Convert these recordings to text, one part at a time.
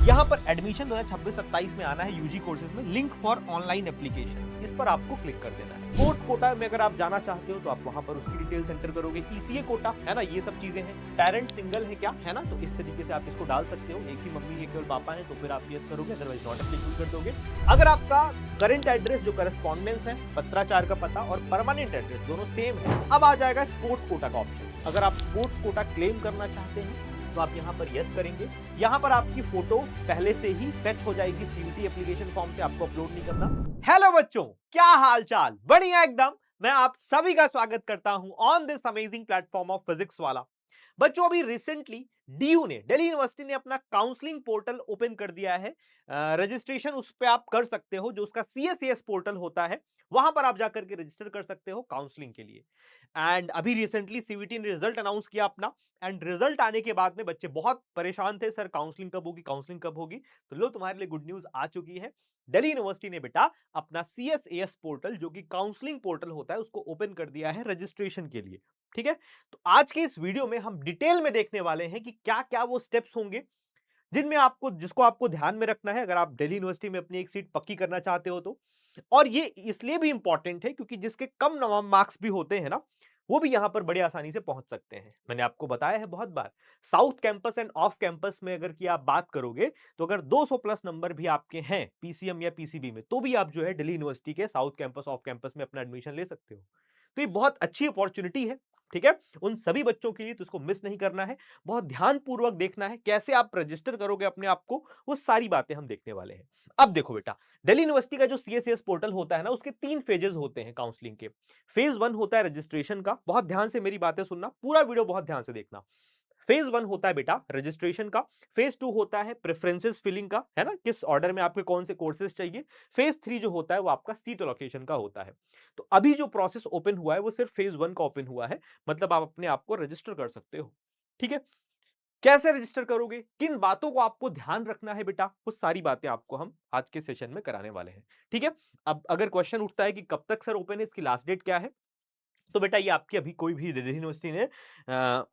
यहाँ पर एडमिशन 2026-27 में आना है यूजी कोर्सेज में, लिंक फॉर ऑनलाइन एप्लीकेशन, इस पर आपको क्लिक कर देना है। स्पोर्ट्स कोटा में अगर आप जाना चाहते हो तो आप वहां पर उसकी डिटेल्स एंटर करोगे। ईसीए कोटा है ना, ये सब चीजें हैं। पेरेंट सिंगल है क्या, है ना, तो इस तरीके से आप इसको डाल सकते हो। एक ही मम्मी एक केवल पापा है तो फिर आप यस करोगे, अदरवाइज नॉट एप्लीकेबल कर दोगे। अगर आपका करंट एड्रेस जो करस्पॉन्डेंस है, पत्राचार का पता और परमानेंट एड्रेस दोनों सेम है, अब आ जाएगा स्पोर्ट्स कोटा का ऑप्शन। अगर आप स्पोर्ट्स कोटा क्लेम करना चाहते हैं तो आप यहाँ पर यस करेंगे। यहाँ पर आपकी फोटो पहले से ही फेच हो जाएगी सीयूटी एप्लीकेशन फॉर्म से, आपको अपलोड नहीं करना। हेलो बच्चों, क्या हाल चाल? बढ़िया एकदम। मैं आप सभी का स्वागत करता हूं on this amazing platform of physics वाला। बच्चों, अभी रिसेंटली डीयू ने, दिल्ली यूनिवर्सिटी ने अपना काउंसलिंग पोर्टल ओपन कर दिया है। रजिस्ट्रेशन उस पर आप कर सकते हो, जो उसका सीएससीएस पोर्टल होता है, वहां पर आप जाकर के रजिस्टर कर सकते हो काउंसलिंग के लिए। एंड अभी रिसेंटली सीवीटी ने रिजल्ट अनाउंस किया अपना, एंड रिजल्ट आने के बाद में बच्चे बहुत परेशान थे, सर काउंसलिंग कब होगी, काउंसलिंग कब होगी। तो लो, तुम्हारे लिए गुड न्यूज आ चुकी है। दिल्ली यूनिवर्सिटी ने बेटा अपना सीएसएएस पोर्टल, जो कि काउंसलिंग पोर्टल होता है, उसको ओपन कर दिया है रजिस्ट्रेशन के लिए। ठीक है, तो आज के इस वीडियो में हम डिटेल में देखने वाले हैं कि क्या क्या वो स्टेप्स होंगे जिनमें आपको जिसको आपको ध्यान में रखना है अगर आप दिल्ली यूनिवर्सिटी में अपनी एक सीट पक्की करना चाहते हो तो। और ये इसलिए भी इंपॉर्टेंट है क्योंकि जिसके कम मार्क्स भी होते हैं ना, वो भी यहां पर बड़ी आसानी से पहुंच सकते हैं। मैंने आपको बताया है बहुत बार, south campus and off campus में अगर की आप बात करोगे तो अगर 200 प्लस नंबर भी आपके हैं पीसीएम या पीसीबी में, तो भी आप जो है दिल्ली यूनिवर्सिटी के साउथ कैंपस ऑफ कैंपस में अपना एडमिशन ले सकते हो। तो ये बहुत अच्छी अपॉर्चुनिटी है। ठीक है, उन सभी बच्चों के लिए, तो इसको मिस नहीं करना है। बहुत ध्यानपूर्वक देखना है कैसे आप रजिस्टर करोगे अपने आप को, वो सारी बातें हम देखने वाले हैं। अब देखो बेटा, दिल्ली यूनिवर्सिटी का जो सीएसएस पोर्टल होता है ना, उसके 3 फेजेस होते हैं काउंसलिंग के। फेज 1 होता है रजिस्ट्रेशन का, बहुत ध्यान से मेरी बातें सुनना, पूरा वीडियो बहुत ध्यान से देखना। फेज 1 होता है बेटा रजिस्ट्रेशन का। फेज 2 होता है प्रेफरेंसेस फिलिंग का, है ना, किस ऑर्डर में आपके कौन से कोर्सेज चाहिए। फेज 3 जो होता है वो आपका सीट अलोकेशन का होता है। तो अभी जो प्रोसेस ओपन हुआ है वो सिर्फ फेज 1 का ओपन हुआ है, मतलब आप अपने आप को रजिस्टर कर सकते हो। ठीक है, कैसे रजिस्टर करोगे, किन बातों को आपको ध्यान रखना है बेटा, वो सारी बातें आपको हम आज के सेशन में कराने वाले हैं। ठीक है, अब अगर क्वेश्चन उठता है कि कब तक सर ओपन है, इसकी लास्ट डेट क्या है, तो बेटा ये आपकी अभी कोई भी दिल्ली यूनिवर्सिटी ने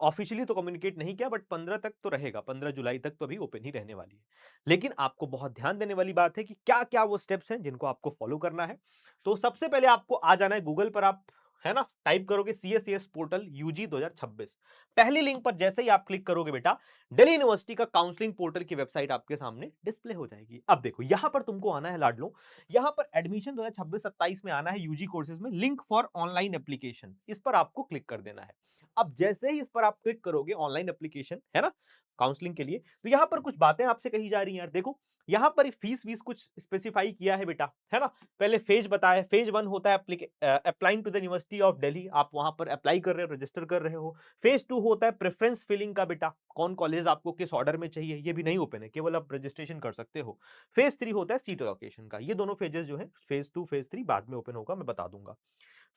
ऑफिशियली तो कम्युनिकेट नहीं किया, बट 15 तक तो रहेगा, 15 जुलाई तक तो अभी ओपन ही रहने वाली है। लेकिन आपको बहुत ध्यान देने वाली बात है कि क्या क्या वो स्टेप्स हैं जिनको आपको फॉलो करना है। तो सबसे पहले आपको आ जाना है गूगल पर, आप है ना टाइप करोगे सीएससीएस पोर्टल यूजी 2026। पहली लिंक पर जैसे ही आप क्लिक करोगे बेटा, दिल्ली यूनिवर्सिटी का काउंसलिंग पोर्टल की वेबसाइट आपके सामने डिस्प्ले हो जाएगी। अब देखो, यहां पर तुमको आना है लाडलो, यहां पर एडमिशन 2026-27 में आना है यूजी कोर्सेज में, लिंक फॉर ऑनलाइन एप्लीकेशन, इस पर आपको क्लिक कर देना है। अब जैसे ही इस पर आप क्लिक करोगे, ऑनलाइन एप्लीकेशन है ना काउंसलिंग के लिए, तो यहां पर कुछ बातें आपसे कही जा रही हैं यार। देखो, यहां पर फीस वीस कुछ स्पेसिफाई किया है बेटा, है ना। पहले फेज बताया, फेज 1 होता है applying to the university of Delhi, आप वहां पर अप्लाई कर रहे हो, रजिस्टर कर रहे हो। फेज 2 होता है प्रेफरेंस फिलिंग का बेटा, कौन कॉलेज आपको किस ऑर्डर में चाहिए, ये भी नहीं ओपन है, केवल आप रजिस्ट्रेशन कर सकते हो। फेज 3 होता है सीट एलोकेशन का। ये दोनों फेजेस जो है, फेज 2 फेज 3 बाद में ओपन होगा, मैं बता दूंगा।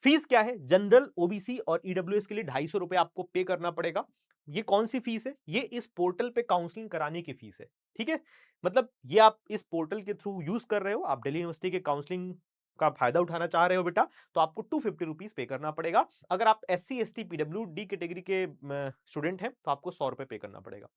फीस क्या है, जनरल ओबीसी और ईडब्ल्यूएस के लिए 250 रुपए आपको पे करना पड़ेगा। ये कौन सी फीस है, ये इस पोर्टल पे काउंसलिंग कराने की फीस है। ठीक है, मतलब ये आप इस पोर्टल के थ्रू यूज कर रहे हो, आप दिल्ली यूनिवर्सिटी के काउंसलिंग का फायदा उठाना चाह रहे हो बेटा, तो आपको 250 रुपीज पे करना पड़ेगा। अगर आप एससी एसटी पीडब्ल्यूडी कैटेगरी के स्टूडेंट हैं तो आपको 100 रुपए पे करना पड़ेगा।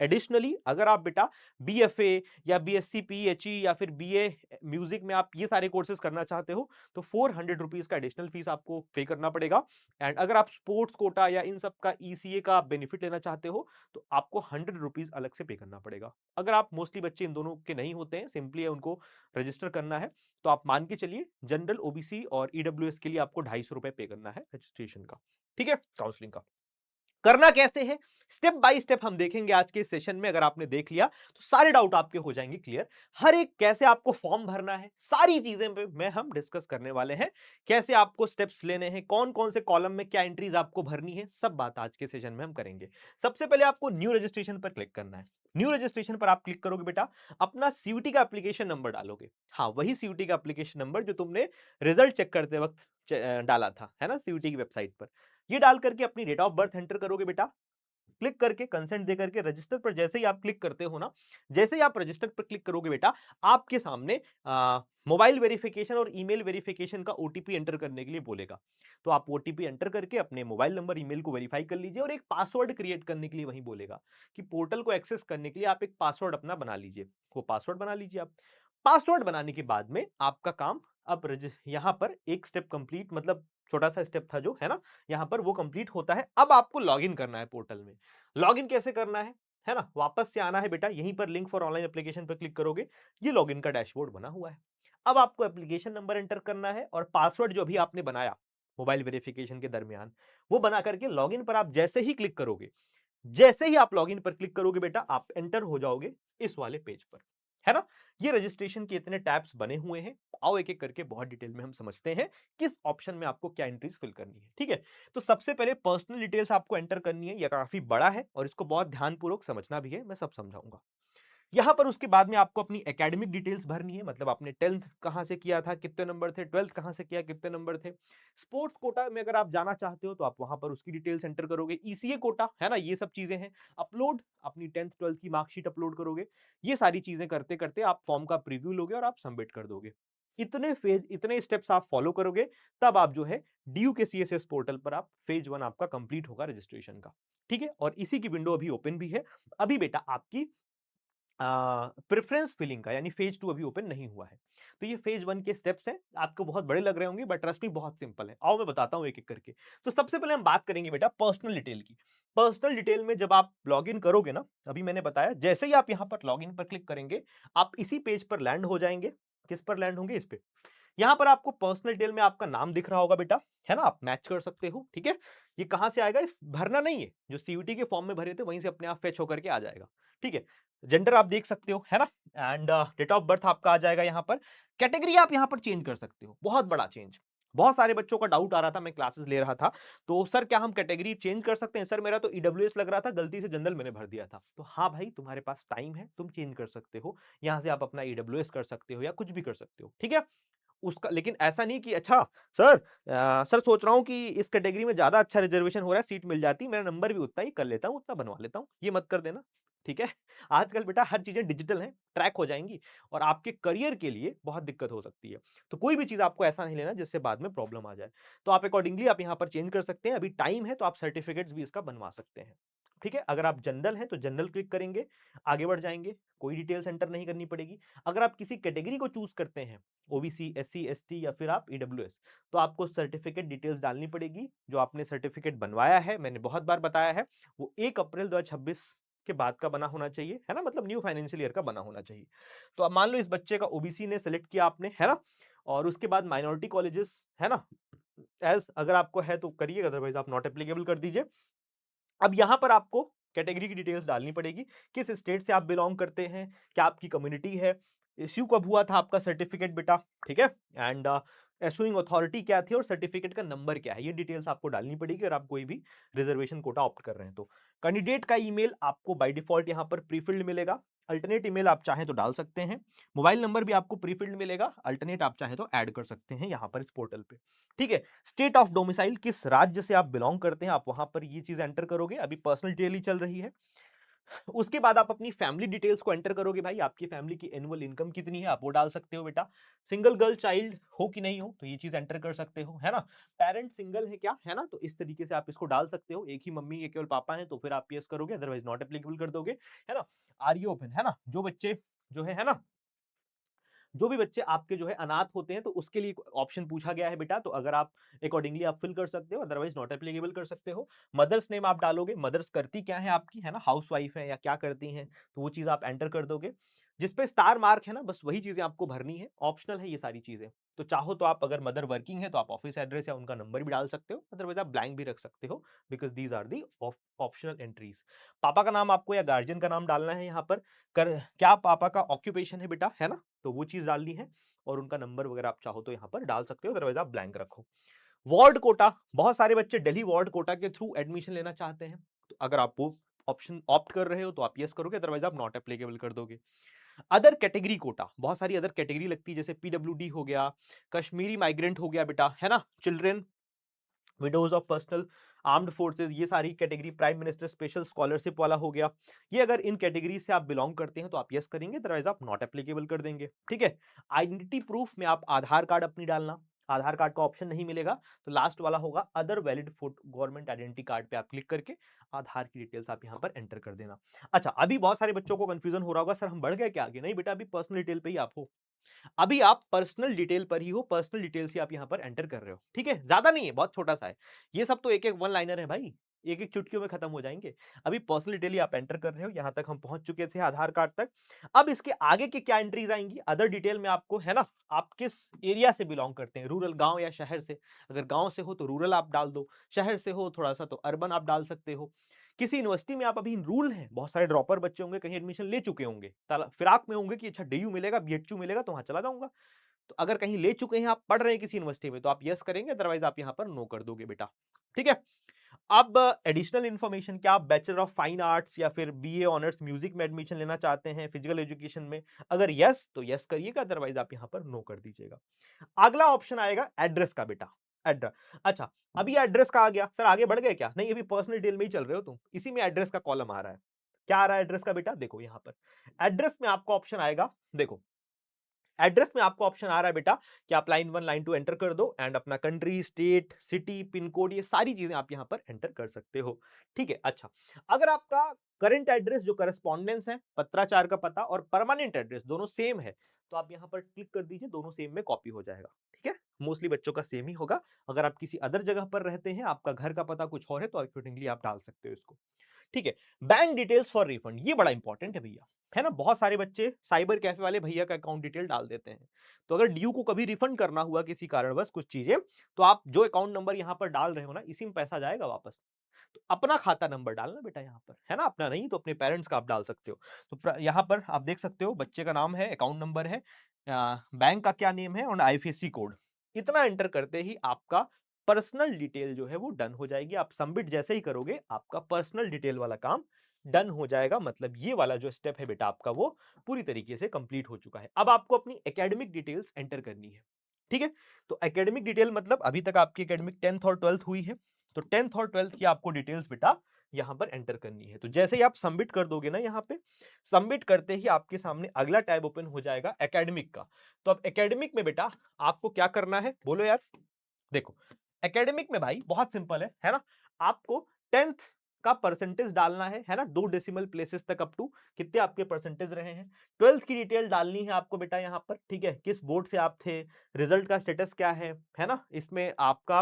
एडिशनली अगर आप बेटा बीएफए या बीएससी पीएचई या फिर बीए म्यूजिक में आप ये सारे कोर्सेज करना चाहते हो, तो 400 रुपीज का एडिशनल फीस आपको पे करना पड़ेगा। एंड अगर आप स्पोर्ट्स कोटा या इन सब का ईसीए का बेनिफिट लेना चाहते हो, तो आपको 100 रुपीज अलग से पे करना पड़ेगा। अगर आप मोस्टली बच्चे इन दोनों के नहीं होते हैं, सिंपली उनको रजिस्टर करना है, तो आप मान के चलिए जनरल ओबीसी और ईडब्ल्यूएस के लिए आपको 250 रुपए पे करना है रजिस्ट्रेशन का। ठीक है, काउंसलिंग का करना कैसे है, स्टेप बाय स्टेप हम देखेंगे आज के सेशन में। अगर आपने देख लिया तो सारे डाउट आपके हो जाएंगे क्लियर। हर एक कैसे आपको फॉर्म भरना है, सारी चीजें पे मैं हम डिस्कस करने वाले हैं। कैसे आपको स्टेप्स लेने हैं, कौन कौन से कॉलम में क्या एंट्रीज आपको भरनी है, सब बात आज के सेशन में हम करेंगे। सबसे पहले आपको न्यू रजिस्ट्रेशन पर क्लिक करना है। न्यू रजिस्ट्रेशन पर आप क्लिक करोगे बेटा, अपना सीयूटी का एप्लीकेशन नंबर डालोगे। हाँ, वही सीयूटी का एप्लीकेशन नंबर जो तुमने रिजल्ट चेक करते वक्त डाला था, है ना, सीयूटी की वेबसाइट पर। ये डाल करके अपनी डेट ऑफ बर्थ एंटर करोगे बेटा। क्लिक करके कंसेंट दे करके रजिस्टर पर जैसे ही आप क्लिक करते हो ना, जैसे ही आप रजिस्टर पर क्लिक करोगे बेटा, आपके सामने मोबाइल वेरिफिकेशन और ईमेल वेरिफिकेशन का ओटीपी एंटर करने के लिए बोलेगा। तो आप ओटीपी एंटर करके अपने मोबाइल नंबर, ईमेल को वेरीफाई कर लीजिए और एक पासवर्ड क्रिएट करने के लिए वहीं बोलेगा कि पोर्टल को एक्सेस करने के लिए आप एक पासवर्ड अपना बना लीजिए। वो पासवर्ड बना लीजिए आप। पासवर्ड बनाने के बाद में आपका काम अब यहां पर एक स्टेप कंप्लीट, मतलब छोटा सा स्टेप था जो, है ना, यहां पर वो कंप्लीट होता है। अब आपको लॉगिन करना है पोर्टल में। लॉगिन कैसे करना है ना, वापस से आना है बेटा, यहीं पर लिंक फॉर ऑनलाइन एप्लीकेशन पर क्लिक करोगे, ये लॉगिन का डैशबोर्ड बना हुआ है। अब आपको एप्लीकेशन नंबर एंटर करना है और पासवर्ड जो भी आपने बनाया मोबाइल वेरिफिकेशन के दरमियान, वो बना करके लॉगिन पर आप जैसे ही क्लिक करोगे, जैसे ही आप लॉगिन पर क्लिक करोगे बेटा, आप एंटर हो जाओगे इस वाले पेज पर, है ना। ये रजिस्ट्रेशन के इतने टैब्स बने हुए हैं। आओ एक एक करके बहुत डिटेल में हम समझते हैं किस ऑप्शन में आपको क्या एंट्रीज फिल करनी है, ठीक है। तो सबसे पहले पर्सनल डिटेल्स आपको एंटर करनी है। यह काफी बड़ा है और इसको बहुत ध्यानपूर्वक समझना भी है, मैं सब समझाऊंगा। यहां पर उसके बाद में आपको अपनी एकेडमिक डिटेल्स भरनी है, मतलब आपने 10th कहां से किया था, कितने नंबर थे, 12th कहां से किया, कितने नंबर थे। स्पोर्ट्स कोटा में अगर आप जाना चाहते हो तो आप वहां पर उसकी डिटेल्स एंटर करोगे। ईसीए कोटा, है ना, ये सब चीजें हैं। अपलोड अपनी 10th 12th की मार्कशीट अपलोड करोगे। ये सारी चीजें करते करते आप फॉर्म का प्रीव्यू लोगे और आप सबमिट कर दोगे। इतने फेज, इतने स्टेप्स आप फॉलो करोगे, तब आप जो है डीयू के सीएसएस पोर्टल पर आप फेज 1 आपका कंप्लीट होगा रजिस्ट्रेशन का, ठीक है। और इसी की विंडो अभी ओपन भी है। अभी बेटा आपकी प्रेफरेंस फिलिंग का यानी फेज 2 अभी ओपन नहीं हुआ है। तो ये फेज 1 के स्टेप्स हैं, आपको बहुत बड़े लग रहे होंगे बट ट्रस्ट मी बहुत सिंपल है। आओ मैं बताता हूं एक एक करके। तो सबसे पहले हम बात करेंगे बेटा पर्सनल डिटेल की। पर्सनल डिटेल में जब आप लॉगिन करोगे ना, अभी मैंने बताया, जैसे ही आप यहां पर लॉगिन पर क्लिक करेंगे, आप इसी पेज पर लैंड हो जाएंगे। किस पर लैंड होंगे, इस पे। यहां पर आपको पर्सनल डिटेल में आपका नाम दिख रहा होगा बेटा, है ना, आप मैच कर सकते हो, ठीक है। ये कहां से आएगा, भरना नहीं है, जो सीयूटी के फॉर्म में भरे थे वहीं से अपने आप फेच होकर के आ जाएगा, ठीक है। जेंडर आप देख सकते हो, है ना, एंड डेट ऑफ बर्थ आपका आ जाएगा यहां पर। कैटेगरी आप यहां पर चेंज कर सकते हो, बहुत बड़ा चेंज। बहुत सारे बच्चों का डाउट आ रहा था, मैं क्लासेस ले रहा था, तो सर क्या हम कैटेगरी चेंज कर सकते हैं। सर मेरा तो ईडब्ल्यूएस लग रहा था, गलती से जनरल मैंने भर दिया था। तो हाँ भाई, तुम्हारे पास टाइम है, तुम चेंज कर सकते हो। यहां से आप अपना ईडब्ल्यूएस कर सकते हो या कुछ भी कर सकते हो, ठीक है। उसका लेकिन ऐसा नहीं कि अच्छा सर, सर सोच रहा हूँ कि इस कैटेगरी में ज़्यादा अच्छा रिजर्वेशन हो रहा है, सीट मिल जाती, मेरा नंबर भी उतना ही कर लेता हूँ, उतना बनवा लेता हूँ, ये मत कर देना, ठीक है? आजकल बेटा हर चीज़ें डिजिटल हैं, ट्रैक हो जाएँगी और आपके करियर के लिए बहुत दिक्कत हो सकती है। तो कोई भी चीज़ आपको ऐसा नहीं लेना जिससे बाद में प्रॉब्लम आ जाए। तो आप अकॉर्डिंगली आप यहाँ पर चेंज कर सकते हैं, अभी टाइम है तो आप सर्टिफिकेट्स भी इसका बनवा सकते हैं, ठीक है? अगर आप जनरल हैं तो जनरल क्लिक करेंगे, आगे बढ़ जाएँगे, कोई डिटेल्स एंटर नहीं करनी पड़ेगी। अगर आप किसी कैटेगरी को चूज़ करते हैं, ओबीसी, एससी, एसटी या फिर आप ईडब्ल्यूएस, तो आपको सर्टिफिकेट डिटेल्स डालनी पड़ेगी। जो आपने सर्टिफिकेट बनवाया है, मैंने बहुत बार बताया है, वो 1 अप्रैल 2026 के बाद का बना होना चाहिए, है ना, मतलब न्यू फाइनेंशियल ईयर का बना होना चाहिए। तो अब मान लो इस बच्चे का ओबीसी ने सेलेक्ट किया आपने, है ना, और उसके बाद माइनॉरिटी कॉलेजेस, है ना, एज अगर आपको है तो करिए, अदरवाइज आप नॉट एप्लीकेबल कर दीजिए। अब यहां पर आपको कैटेगरी की डिटेल्स डालनी पड़ेगी, किस स्टेट से आप बिलोंग करते हैं, क्या आपकी कम्युनिटी है, इश्यू कब हुआ था आपका सर्टिफिकेट बेटा, ठीक है, एंड इशूइंग अथॉरिटी क्या थी और सर्टिफिकेट का नंबर क्या है, ये डिटेल्स आपको डालनी पड़ेगी अगर आप कोई भी रिजर्वेशन कोटा ऑप्ट कर रहे हैं तो। कैंडिडेट का ईमेल आपको बाय डिफॉल्ट यहां पर प्रीफिल्ड मिलेगा, अल्टरनेट ईमेल आप चाहें तो डाल सकते हैं। मोबाइल नंबर भी आपको प्रीफिल्ड मिलेगा, अल्टरनेट आप चाहें तो ऐड कर सकते हैं यहां पर इस पोर्टल पे, ठीक है। स्टेट ऑफ डोमिसाइल, किस राज्य से आप बिलोंग करते हैं, आप वहां पर ये चीज एंटर करोगे। अभी पर्सनल डिटेल ही चल रही है। उसके बाद आप अपनी फैमिली डिटेल्स को एंटर करोगे। भाई आपकी फैमिली की एनुअल इनकम कितनी है, आप वो डाल सकते हो बेटा। सिंगल गर्ल चाइल्ड हो कि नहीं हो, तो ये चीज एंटर कर सकते हो, है ना। पेरेंट सिंगल है क्या, है ना, तो इस तरीके से आप इसको डाल सकते हो। एक ही मम्मी, एक केवल पापा है तो फिर आप यस करोगे, अदरवाइज नॉट एप्लीकेबल कर दोगे, है ना। आर यू ओपन, है ना, जो बच्चे जो है ना, जो भी बच्चे आपके जो है अनाथ होते हैं तो उसके लिए ऑप्शन पूछा गया है बेटा। तो अगर आप अकॉर्डिंगली आप फिल कर सकते हो, अदरवाइज नॉट एप्लीकेबल कर सकते हो। मदर्स नेम आप डालोगे, मदर्स करती क्या है आपकी, है ना, हाउस वाइफ है या क्या करती हैं, तो वो चीज आप एंटर कर दोगे। जिसपे स्टार मार्क है ना, बस वही चीजें आपको भरनी है, ऑप्शनल है ये सारी चीजें। तो चाहो तो आप, अगर मदर वर्किंग है तो आप ऑफिस एड्रेस या उनका नंबर भी डाल सकते हो, अदरवाइज आप ब्लैंक भी रख सकते हो, because these are the optional entries. पापा का नाम आपको या गार्जियन का नाम डालना है यहाँ पर। कर क्या पापा का ऑक्यूपेशन है बेटा, है ना, तो वो चीज डालनी है। और उनका नंबर वगैरह आप चाहो तो यहाँ पर डाल सकते हो, अदरवाइज आप ब्लैंक रखो। वार्ड कोटा, बहुत सारे बच्चे दिल्ली वार्ड कोटा के थ्रू एडमिशन लेना चाहते हैं, तो अगर आप वो ऑप्शन ऑप्ट कर रहे हो तो आप यस करोगे, अदरवाइज आप नॉट एप्लीकेबल कर दोगे। अदर कैटेगरी कोटा, बहुत सारी अदर कैटेगरी लगती है, जैसे पीडब्ल्यूडी हो गया, कश्मीरी माइग्रेंट हो गया बेटा, है ना, children widows of personal armed forces, ये सारी category, prime minister special scholarship वाला हो गया। ये अगर इन कैटेगरी से आप बिलोंग करते हैं तो आप यस करेंगे, अदरवाइज आप नॉट एप्लीकेबल कर देंगे। ठीक है। आइडेंटिटी प्रूफ में आप आधार कार्ड अपनी डालना, आधार कार्ड का ऑप्शन नहीं मिलेगा तो लास्ट वाला होगा other valid photo, government identity card पे आप क्लिक करके आधार की डिटेल्स आप यहां पर एंटर कर देना। अच्छा, अभी बहुत सारे बच्चों को कंफ्यूजन हो रहा होगा, सर हम बढ़ गए क्या आगे? नहीं बेटा, अभी पर्सनल डिटेल पे ही आप हो, अभी आप पर्सनल डिटेल पर ही हो, पर्सनल डिटेल्स ही आप यहां पर एंटर कर रहे हो। ठीक है, ज्यादा नहीं है, बहुत छोटा सा है। ये सब तो एक एक वन लाइनर है भाई, एक एक चुटकियों में खत्म हो जाएंगे। अभी पर्सनल डिटेल ही आप एंटर कर रहे हो, यहां तक हम पहुंच चुके थे आधार कार्ड तक। अब इसके आगे की क्या एंट्रीज आएंगी? अदर डिटेल में आपको, है ना, आप किस एरिया से बिलोंग करते हैं, रूरल, गांव या शहर से। अगर गांव से हो तो रूरल आप डाल दो, शहर से हो थोड़ा सा तो अर्बन आप डाल सकते हो। किसी यूनिवर्सिटी में आप अभी रूल है, बहुत सारे ड्रॉपर बच्चे होंगे, कहीं एडमिशन ले चुके होंगे, फिराक में होंगे कि अच्छा डीयू मिलेगा, बीएचयू मिलेगा तो वहां चला जाऊंगा। तो अगर कहीं ले चुके हैं, आप पढ़ रहे हैं किसी यूनिवर्सिटी में, तो आप यस करेंगे, अदरवाइज आप यहां पर नो कर दोगे बेटा। ठीक है। अब एडिशनल इन्फॉर्मेशन, क्या आप बैचलर ऑफ फाइन आर्ट्स या फिर बीए ऑनर्स म्यूजिक में एडमिशन लेना चाहते हैं फिजिकल एजुकेशन में? अगर यस तो यस करिएगा, अदरवाइज आप यहां पर नो कर दीजिएगा। अगला ऑप्शन आएगा एड्रेस का बेटा, एड्रेस। अच्छा, अभी एड्रेस का आ गया, सर आगे बढ़ गए क्या? नहीं, अभी पर्सनल डिटेल में ही चल रहे हो तुम, इसी में एड्रेस का कॉलम आ रहा है। क्या आ रहा है एड्रेस का बेटा? देखो यहां पर एड्रेस में आपको ऑप्शन आएगा, देखो एड्रेस में आपको ऑप्शन आ रहा है बेटा कि आप लाइन 1 लाइन 2 एंटर कर दो एंड अपना country, state, city, pin code, ये सारी चीजें आप यहां पर एंटर कर सकते हो। ठीक है। अच्छा, अगर आपका करंट एड्रेस जो करस्पॉन्डेंस है, पत्राचार का पता, और परमानेंट एड्रेस दोनों सेम है, तो आप यहां पर क्लिक कर दीजिए, दोनों सेम में कॉपी हो जाएगा। ठीक है। मोस्टली बच्चों का सेम ही होगा। अगर आप किसी अदर जगह पर रहते हैं, आपका घर का पता कुछ और है, तो अकॉर्डिंगली आप डाल सकते हो इसको। ठीक है। बैंक डिटेल्स फॉर रिफंड, ये बड़ा इंपॉर्टेंट है भैया, है ना। बहुत सारे बच्चे साइबर कैफे वाले भैया का अकाउंट डिटेल डाल देते हैं, तो अगर ड्यू को कभी रिफंड करना हुआ किसी कारणवश कुछ चीजें, तो आप जो अकाउंट नंबर यहां पर डाल रहे हो ना, इसी में पैसा जाएगा वापस। तो अपना खाता नंबर डालना बेटा यहां पर, है ना, अपना नहीं तो अपने पेरेंट्स का आप डाल सकते हो। तो यहां पर आप देख सकते हो, बच्चे का नाम है, अकाउंट नंबर है, बैंक का क्या नेम है और आईएफएससी कोड, इतना एंटर करते ही आपका पर्सनल डिटेल जो है वो डन हो जाएगी। आप सबमिट जैसे ही करोगे, आपका पर्सनल डिटेल वाला काम डन हो जाएगा। मतलब ये वाला जो स्टेप है बेटा आपका, वो पूरी तरीके से कंप्लीट हो चुका है। अब आपको अपनी एकेडमिक डिटेल्स एंटर करनी है। ठीक है। तो एकेडमिक डिटेल मतलब अभी तक आपकी एकेडमिक 10th और 12th हुई है, तो 10th और 12th की आपको डिटेल्स बेटा यहां पर एंटर करनी है। तो जैसे ही आप सबमिट कर दोगे ना, यहां पे सबमिट करते ही आपके सामने अगला टैब ओपन हो जाएगा एकेडमिक का। तो अब एकेडमिक में बेटा आपको क्या करना है, बोलो यार? देखो, एकेडमिक में भाई बहुत सिंपल है ना। आपको 10th का परसेंटेज डालना है ना, 2 डेसिमल प्लेसेस तक अप टू कितने आपके परसेंटेज रहे हैं। 12th की डिटेल डालनी है आपको बेटा यहां पर। ठीक है, किस बोर्ड से आप थे, रिजल्ट का स्टेटस क्या है ना, इसमें आपका,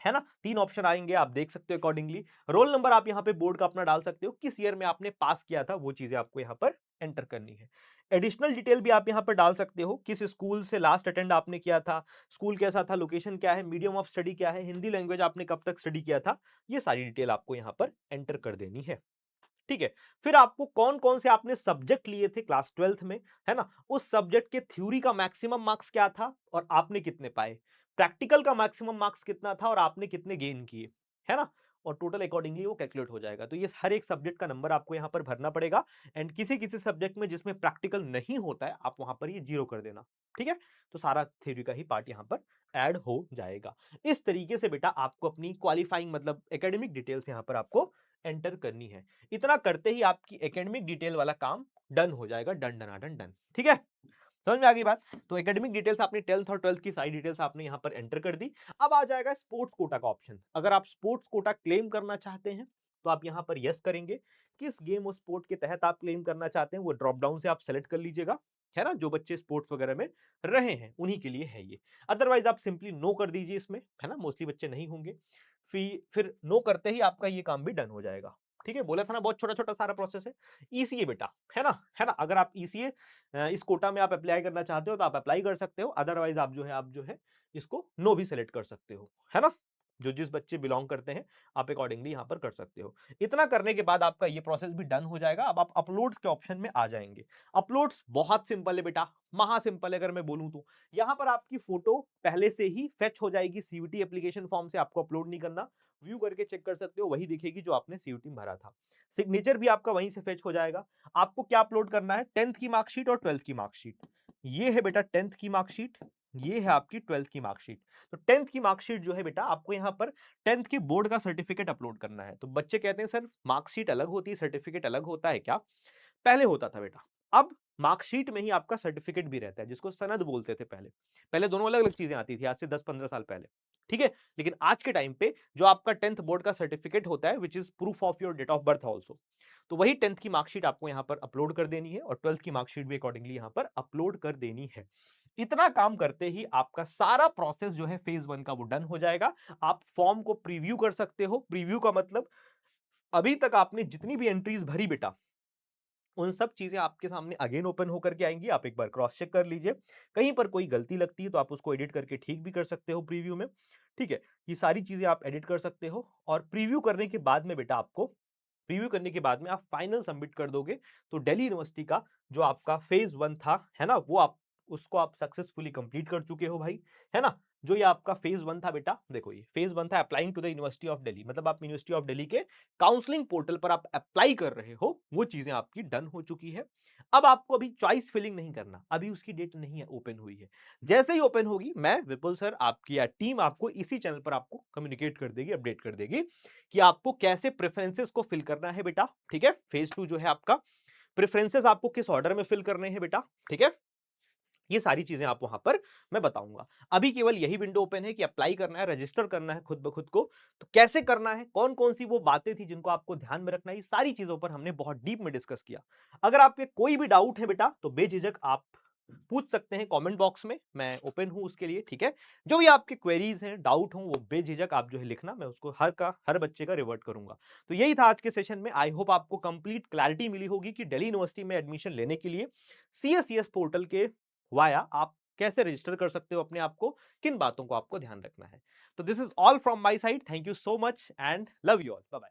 है ना, 3 ऑप्शन आएंगे, आप देख सकते हो अकॉर्डिंगली। रोल नंबर आप यहां पे बोर्ड का अपना डाल सकते हो, किस ईयर में आपने पास किया था, वो चीजें आपको यहां पर एंटर करनी है। एडिशनल डिटेल भी आप यहां पर डाल सकते हो, किस स्कूल से लास्ट अटेंड आपने किया था, स्कूल कैसा था, लोकेशन क्या है, मीडियम ऑफ स्टडी क्या है, हिंदी लैंग्वेज आपने कब तक स्टडी किया था, ये सारी डिटेल आपको यहां पर एंटर कर देनी है। ठीक है। फिर आपको कौन कौन से आपने सब्जेक्ट लिए थे क्लास 12th में, है ना, उस सब्जेक्ट के थ्योरी का मैक्सिमम मार्क्स क्या था और आपने कितने पाए, प्रैक्टिकल का मैक्सिमम मार्क्स कितना था और आपने कितने गेन किए, है ना, और टोटल अकॉर्डिंगली वो कैलकुलेट हो जाएगा। तो ये हर एक सब्जेक्ट का नंबर आपको यहां पर भरना पड़ेगा। एंड किसी किसी सब्जेक्ट में जिसमें प्रैक्टिकल नहीं होता है, आप वहां पर ये 0 कर देना। ठीक है। तो सारा थ्योरी का ही पार्ट यहां पर ऐड हो जाएगा। इस तरीके से बेटा आपको अपनी क्वालिफाइंग मतलब एकेडमिक डिटेल्स यहां पर आपको एंटर करनी है। इतना करते ही आपकी एकेडमिक डिटेल वाला काम डन हो जाएगा, डन डनाडन डन। ठीक है, समझ में आ गई बात? तो एकेडमिक डिटेल्स आपने 10th और 12th की सारी डिटेल्स आपने यहां पर एंटर कर दी। अब आ जाएगा स्पोर्ट्स कोटा का ऑप्शन। अगर आप स्पोर्ट्स कोटा क्लेम करना चाहते हैं, तो आप यहां पर यस करेंगे। किस गेम और स्पोर्ट के तहत आप क्लेम करना चाहते हैं, वो ड्रॉप डाउन से आप सेलेक्ट कर लीजिएगा, है ना। जो बच्चे स्पोर्ट्स वगैरह में रहे हैं उन्हीं के लिए है ये। अदरवाइज आप सिंपली नो कर दीजिए इसमें, है ना, मोस्टली बच्चे नहीं होंगे। फिर नो करते ही आपका ये काम भी डन हो जाएगा। ठीक है, बोला था ना बहुत छोटा छोटा सारा प्रोसेस है। ईसीए बेटा, है ना, अगर आप ईसीए इस कोटा में आप अप्लाई करना चाहते हो तो आप अप्लाई कर सकते हो, अदरवाइज आप जो है इसको नो भी सेलेक्ट कर सकते हो, है ना। जो जिस बच्चे बिलोंग करते हैं, आप अकॉर्डिंगली यहां पर कर सकते हो। इतना करने के बाद आपका ये प्रोसेस भी डन हो जाएगा। अब आप अपलोड्स के ऑप्शन में आ जाएंगे। अपलोड्स बहुत सिंपल है बेटा, महा सिंपल है अगर मैं बोलूं तो। यहां पर आपकी फोटो पहले से ही फेच हो जाएगी, सीयूटी एप्लीकेशन फॉर्म से आपको अपलोड नहीं करना। व्यू करके चेक कर सकते हो, वही दिखेगी जो आपने सीयूटी में भरा था। सिग्नेचर भी आपका वहीं से फेच हो जाएगा। आपको क्या अपलोड करना है, 10th की मार्कशीट और 12th की मार्कशीट। ये है बेटा 10th की मार्कशीट, ये है आपकी 12th की मार्कशीट। तो 10th की मार्कशीट जो है बेटा आपको यहाँ पर 10th की बोर्ड का सर्टिफिकेट अपलोड करना है। तो बच्चे कहते हैं सर मार्कशीट अलग होती है, सर्टिफिकेट अलग होता है क्या? पहले होता था बेटा। अब मार्कशीट में ही आपका सर्टिफिकेट भी रहता है जिसको सनद बोलते थे पहले। पहले दोनों अलग-अलग चीज़ें आती थी आज से 10-15 साल पहले। ठीक है? लेकिन आज के टाइम पे जो आपका 10th बोर्ड का सर्टिफिकेट होता है which is proof of your date of birth also. तो वही 10th की मार्कशीट आपको यहाँ पर अपलोड कर देनी है और 12th की मार्कशीट भी अकॉर्डिंगली यहाँ पर अपलोड कर देनी है। इतना काम करते ही आपका सारा प्रोसेस जो है फेज़ 1 का वो डन हो जाएगा। आप फॉर्म को प्रीव्यू कर सकते हो। प्रीव्यू का मतलब अभी तक आपने जितनी भी एंट्रीज़ भरी बेटा उन सब चीज़ें आपके सामने अगेन ओपन होकर के आएँगी, आप एक बार क्रॉस चेक कर लीजिए। कहीं पर कोई गलती लगती है तो आप उसको एडिट करके ठीक भी कर सकते हो प्रीव्यू में, ठीक है? ये सारी चीज़ें आप एडिट कर सकते हो और प्रीव्यू करने के बाद में बेटा आपको प्रीव्यू करने के बाद में आप फाइनल सबमिट कर दोगे, तो दिल्ली यूनिवर्सिटी का जो आपका फेज़ 1 था, है ना? वो आप उसको आप सक्सेसफुली कंप्लीट कर चुके हो भाई, है ना? जो ये आपका फेज़ 1 था बेटा, देखो ये फेज़ 1 था applying to the university of Delhi मतलब आप यूनिवर्सिटी ऑफ दिल्ली के काउंसलिंग पोर्टल पर आप अप्लाई कर रहे हो, वो चीज़ें आपकी डन हो चुकी है। अब आपको अभी चॉइस फिलिंग नहीं करना, अभी उसकी डेट नहीं है ओपन हुई है। जैसे ही ओपन होगी, मैं विपुल सर आपकी या टीम आपको इसी चैनल पर आपको कम्युनिकेट कर देगी, अपडेट कर देगी कि आपको कैसे प्रेफ़रेंसेस को फिल करना है बेटा, ठीक है? फेज़ 2 जो है आपका, प्रेफ़रेंसेस आपको किस ऑर्डर में फिल करने हैं बेटा, ठीक है? ये सारी चीज़ें आप वहाँ पर मैं बताऊँगा। अभी केवल यही विंडो ओपन है कि अप्लाई करना है, रजिस्टर करना है खुद ब खुद को। तो कैसे करना है, कौन-कौन सी वो बातें थी जिनको आपको ध्यान में रखना है, ये सारी चीज़ों पर हमने बहुत डीप में डिस्कस किया। अगर आपके कोई भी डाउट है बेटा, तो बेझिझक आप पूछ सकते हैं कमेंट बॉक्स में, मैं ओपन हूँ उसके लिए, ठीक है? जो भी आपकी क्वेरीज़ हैं, डाउट हों, वो बेझिझक आप जो है लिखना, मैं उसको हर बच्चे का रिवर्ट करूँगा। तो यही था आज के सेशन में। आई होप आपको कंप्लीट क्लैरिटी मिली होगी कि दिल्ली यूनिवर्सिटी में एडमिशन लेने के लिए सीएसईएस पोर्टल के वाया आप कैसे रजिस्टर कर सकते हो अपने आप को, किन बातों को आपको ध्यान रखना है। तो this is all from my side. Thank you so much and love you all. Bye bye.